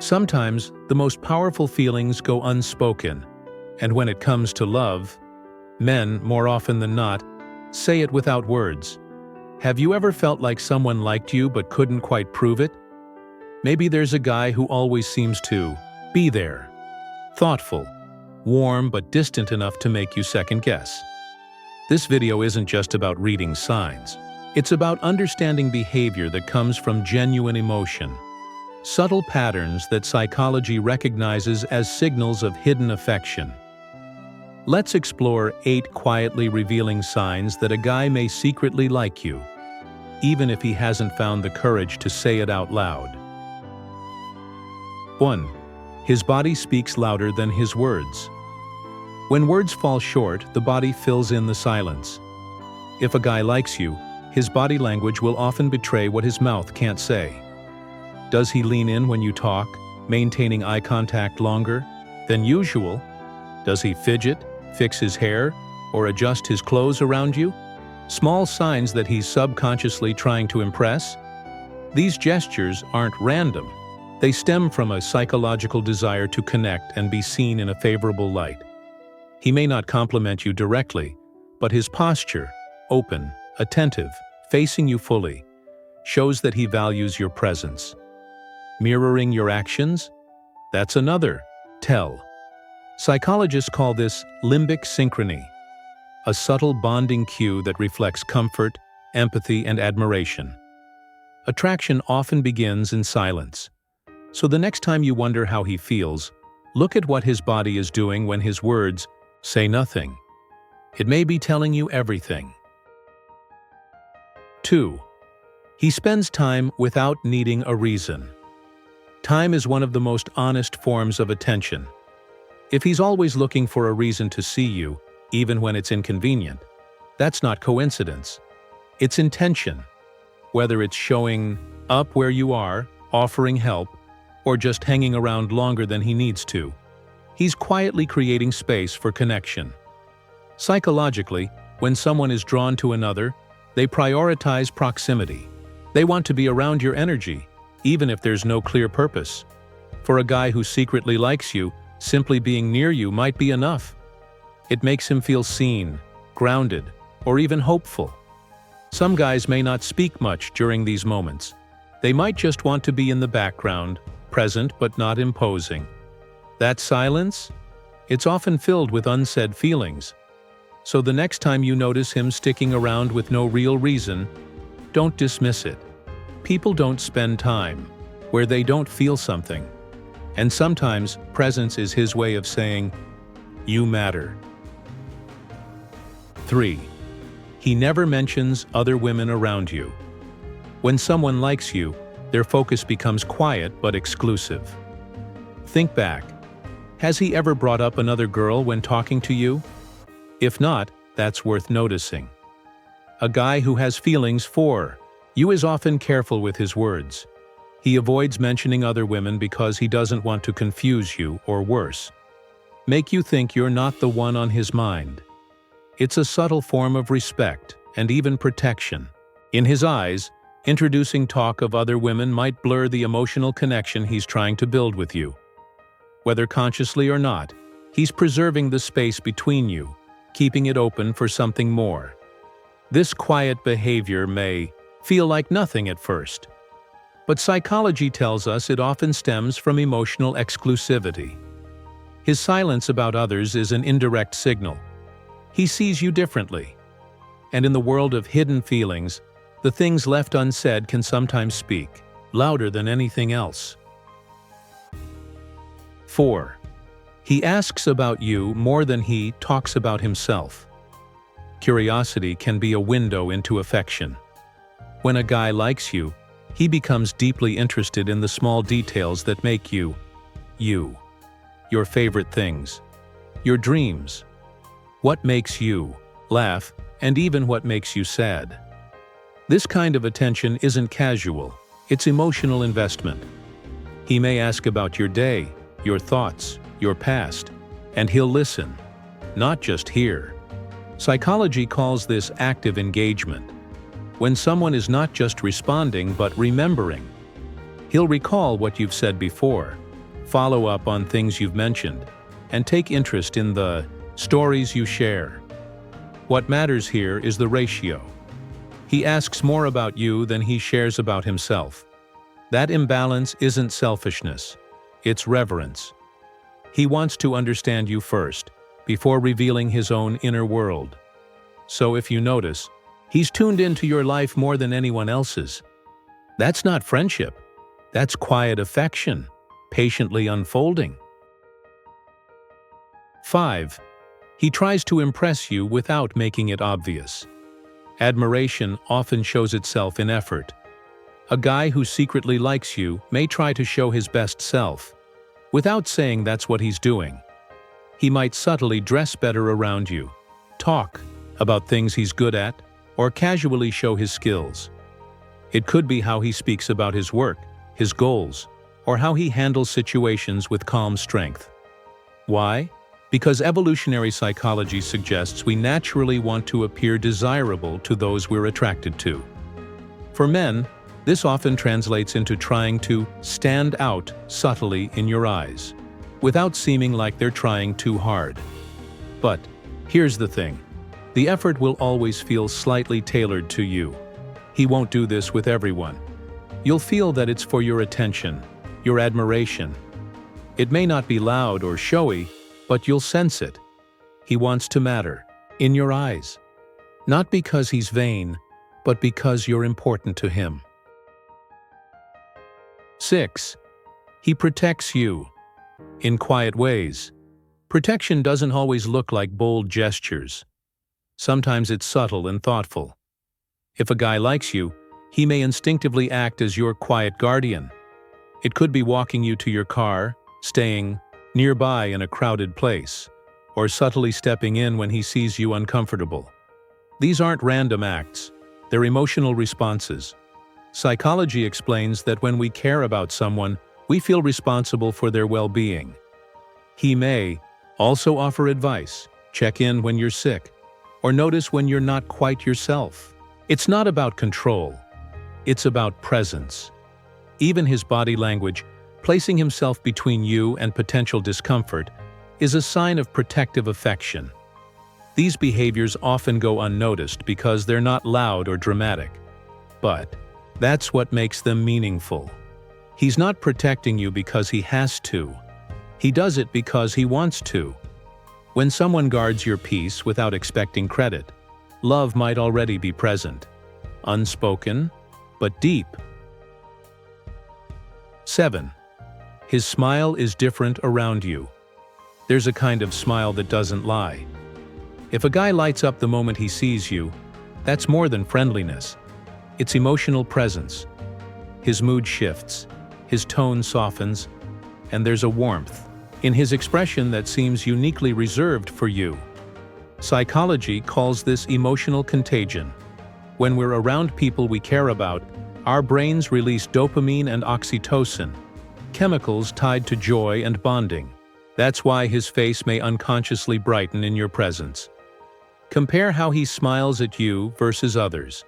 Sometimes, the most powerful feelings go unspoken, and when it comes to love, men, more often than not, say it without words. Have you ever felt like someone liked you but couldn't quite prove it? Maybe there's a guy who always seems to be there, thoughtful, warm but distant enough to make you second guess. This video isn't just about reading signs. It's about understanding behavior that comes from genuine emotion, subtle patterns that psychology recognizes as signals of hidden affection. Let's explore 8 quietly revealing signs that a guy may secretly like you, even if he hasn't found the courage to say it out loud. 1. His body speaks louder than his words. When words fall short, the body fills in the silence. If a guy likes you, his body language will often betray what his mouth can't say. Does he lean in when you talk, maintaining eye contact longer than usual? Does he fidget, fix his hair, or adjust his clothes around you? Small signs that he's subconsciously trying to impress? These gestures aren't random. They stem from a psychological desire to connect and be seen in a favorable light. He may not compliment you directly, but his posture, open, attentive, facing you fully, shows that he values your presence. Mirroring your actions? That's another tell. Psychologists call this limbic synchrony, a subtle bonding cue that reflects comfort, empathy, and admiration. Attraction often begins in silence. So the next time you wonder how he feels, look at what his body is doing when his words say nothing. It may be telling you everything. 2. He spends time without needing a reason. Time is one of the most honest forms of attention. If he's always looking for a reason to see you, even when it's inconvenient, that's not coincidence. It's intention. Whether it's showing up where you are, offering help, or just hanging around longer than he needs to, he's quietly creating space for connection. Psychologically, when someone is drawn to another, they prioritize proximity. They want to be around your energy, even if there's no clear purpose. For a guy who secretly likes you, simply being near you might be enough. It makes him feel seen, grounded, or even hopeful. Some guys may not speak much during these moments. They might just want to be in the background, present but not imposing. That silence? It's often filled with unsaid feelings. So the next time you notice him sticking around with no real reason, don't dismiss it. People don't spend time where they don't feel something. And sometimes presence is his way of saying, "You matter." 3. He never mentions other women around you. When someone likes you, their focus becomes quiet but exclusive. Think back. Has he ever brought up another girl when talking to you? If not, that's worth noticing. A guy who has feelings for you is often careful with his words. He avoids mentioning other women because he doesn't want to confuse you, or worse, make you think you're not the one on his mind. It's a subtle form of respect and even protection. In his eyes, introducing talk of other women might blur the emotional connection he's trying to build with you. Whether consciously or not, he's preserving the space between you, keeping it open for something more. This quiet behavior may feel like nothing at first, but psychology tells us it often stems from emotional exclusivity. His silence about others is an indirect signal. He sees you differently. And in the world of hidden feelings, the things left unsaid can sometimes speak louder than anything else. 4. He asks about you more than he talks about himself. Curiosity can be a window into affection. When a guy likes you, he becomes deeply interested in the small details that make you, you. Your favorite things, your dreams, what makes you laugh, and even what makes you sad. This kind of attention isn't casual, it's emotional investment. He may ask about your day, your thoughts, your past, and he'll listen, not just hear. Psychology calls this active engagement. When someone is not just responding but remembering, he'll recall what you've said before, follow up on things you've mentioned, and take interest in the stories you share. What matters here is the ratio. He asks more about you than he shares about himself. That imbalance isn't selfishness, it's reverence. He wants to understand you first, before revealing his own inner world. So if you notice, he's tuned into your life more than anyone else's. That's not friendship. That's quiet affection, patiently unfolding. 5. He tries to impress you without making it obvious. Admiration often shows itself in effort. A guy who secretly likes you may try to show his best self, without saying that's what he's doing. He might subtly dress better around you, talk about things he's good at, or casually show his skills. It could be how he speaks about his work, his goals, or how he handles situations with calm strength. Why? Because evolutionary psychology suggests we naturally want to appear desirable to those we're attracted to. For men, this often translates into trying to stand out subtly in your eyes, without seeming like they're trying too hard. But here's the thing. The effort will always feel slightly tailored to you. He won't do this with everyone. You'll feel that it's for your attention, your admiration. It may not be loud or showy, but you'll sense it. He wants to matter, in your eyes. Not because he's vain, but because you're important to him. 6. He protects you. In quiet ways. Protection doesn't always look like bold gestures. Sometimes it's subtle and thoughtful. If a guy likes you, he may instinctively act as your quiet guardian. It could be walking you to your car, staying nearby in a crowded place, or subtly stepping in when he sees you uncomfortable. These aren't random acts, they're emotional responses. Psychology explains that when we care about someone, we feel responsible for their well-being. He may also offer advice, check in when you're sick, or notice when you're not quite yourself. It's not about control, it's about presence. Even his body language, placing himself between you and potential discomfort, is a sign of protective affection. These behaviors often go unnoticed because they're not loud or dramatic. But that's what makes them meaningful. He's not protecting you because he has to. He does it because he wants to. When someone guards your peace without expecting credit, love might already be present. Unspoken, but deep. 7. His smile is different around you. There's a kind of smile that doesn't lie. If a guy lights up the moment he sees you, that's more than friendliness. It's emotional presence. His mood shifts, his tone softens, and there's a warmth in his expression that seems uniquely reserved for you. Psychology calls this emotional contagion. When we're around people we care about, our brains release dopamine and oxytocin, chemicals tied to joy and bonding. That's why his face may unconsciously brighten in your presence. Compare how he smiles at you versus others.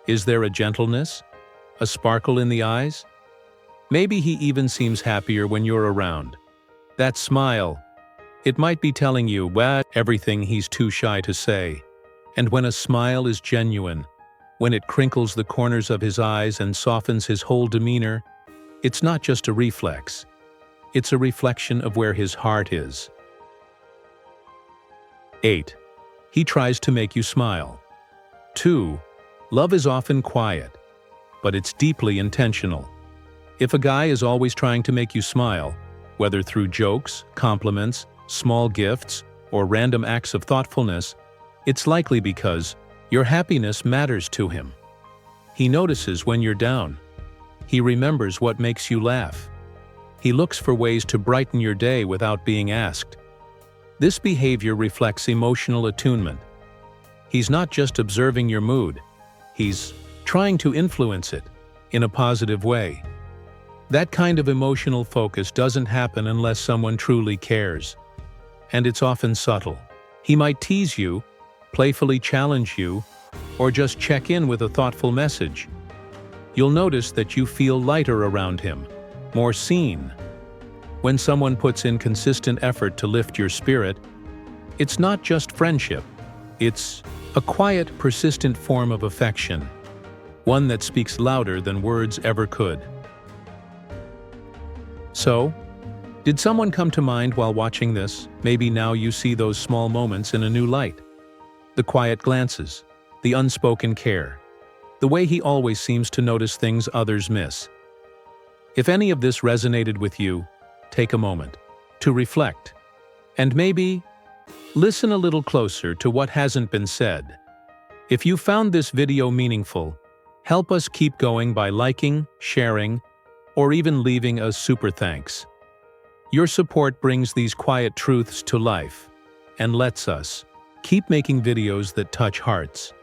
Is there a gentleness? A sparkle in the eyes? Maybe he even seems happier when you're around. That smile, it might be telling you, well, everything he's too shy to say. And when a smile is genuine, when it crinkles the corners of his eyes and softens his whole demeanor, it's not just a reflex. It's a reflection of where his heart is. 8. He tries to make you smile. 2. Love is often quiet, but it's deeply intentional. If a guy is always trying to make you smile, whether through jokes, compliments, small gifts, or random acts of thoughtfulness, it's likely because your happiness matters to him. He notices when you're down. He remembers what makes you laugh. He looks for ways to brighten your day without being asked. This behavior reflects emotional attunement. He's not just observing your mood, he's trying to influence it in a positive way. That kind of emotional focus doesn't happen unless someone truly cares. And it's often subtle. He might tease you, playfully challenge you, or just check in with a thoughtful message. You'll notice that you feel lighter around him, more seen. When someone puts in consistent effort to lift your spirit, it's not just friendship. It's a quiet, persistent form of affection, one that speaks louder than words ever could. So, did someone come to mind while watching this? Maybe now you see those small moments in a new light. The quiet glances, the unspoken care, the way he always seems to notice things others miss. If any of this resonated with you, take a moment to reflect and maybe listen a little closer to what hasn't been said. If you found this video meaningful, help us keep going by liking, sharing, or even leaving a super thanks. Your support brings these quiet truths to life and lets us keep making videos that touch hearts.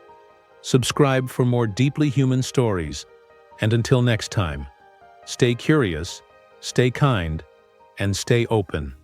Subscribe for more deeply human stories, and until next time, stay curious, stay kind, and stay open.